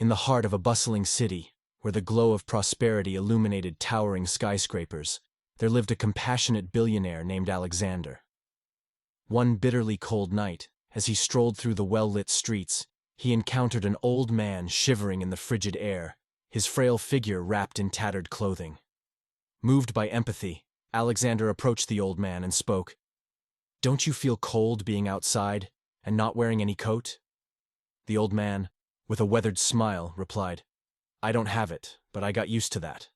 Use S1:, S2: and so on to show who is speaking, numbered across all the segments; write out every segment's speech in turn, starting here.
S1: In the heart of a bustling city, where the glow of prosperity illuminated towering skyscrapers, there lived a compassionate billionaire named Alexander. One bitterly cold night, as he strolled through the well-lit streets, he encountered an old man shivering in the frigid air, his frail figure wrapped in tattered clothing. Moved by empathy, Alexander approached the old man and spoke, "Don't you feel cold being outside and not wearing any coat?" The old man, with a weathered smile, replied, "I don't have it, but I got used to that."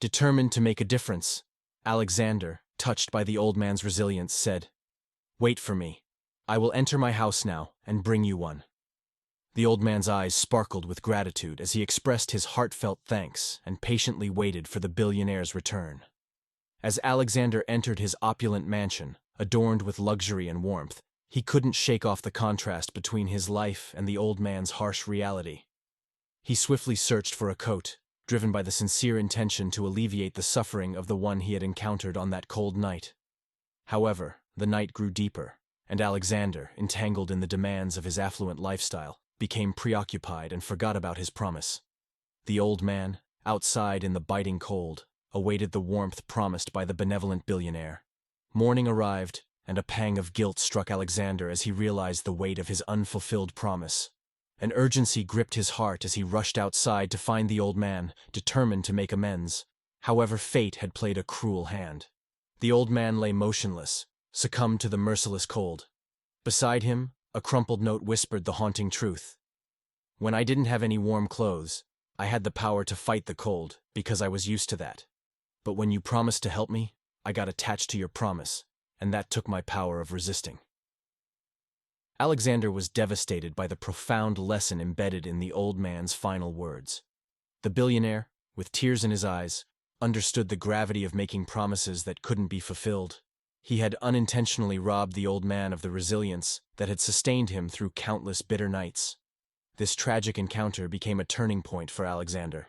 S1: Determined to make a difference, Alexander, touched by the old man's resilience, said, "Wait for me. I will enter my house now and bring you one." The old man's eyes sparkled with gratitude as he expressed his heartfelt thanks and patiently waited for the billionaire's return. As Alexander entered his opulent mansion, adorned with luxury and warmth, he couldn't shake off the contrast between his life and the old man's harsh reality. He swiftly searched for a coat, driven by the sincere intention to alleviate the suffering of the one he had encountered on that cold night. However, the night grew deeper, and Alexander, entangled in the demands of his affluent lifestyle, became preoccupied and forgot about his promise. The old man, outside in the biting cold, awaited the warmth promised by the benevolent billionaire. Morning arrived, and a pang of guilt struck Alexander as he realized the weight of his unfulfilled promise. An urgency gripped his heart as he rushed outside to find the old man, determined to make amends. However, fate had played a cruel hand. The old man lay motionless, succumbed to the merciless cold. Beside him, a crumpled note whispered the haunting truth. "When I didn't have any warm clothes, I had the power to fight the cold because I was used to that. But when you promised to help me, I got attached to your promise, and that took my power of resisting." Alexander was devastated by the profound lesson embedded in the old man's final words. The billionaire, with tears in his eyes, understood the gravity of making promises that couldn't be fulfilled. He had unintentionally robbed the old man of the resilience that had sustained him through countless bitter nights. This tragic encounter became a turning point for Alexander.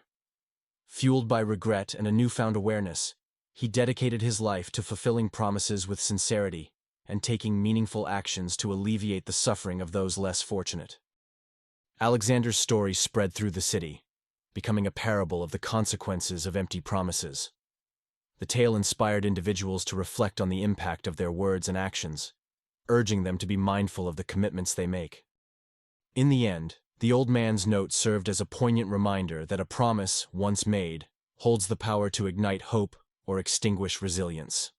S1: Fueled by regret and a newfound awareness, he dedicated his life to fulfilling promises with sincerity and taking meaningful actions to alleviate the suffering of those less fortunate. Alexander's story spread through the city, becoming a parable of the consequences of empty promises. The tale inspired individuals to reflect on the impact of their words and actions, urging them to be mindful of the commitments they make. In the end, the old man's note served as a poignant reminder that a promise, once made, holds the power to ignite hope or extinguish resilience.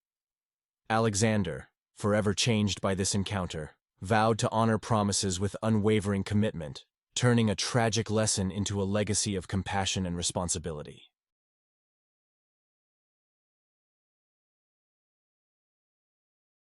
S1: Alexander, forever changed by this encounter, vowed to honor promises with unwavering commitment, turning a tragic lesson into a legacy of compassion and responsibility.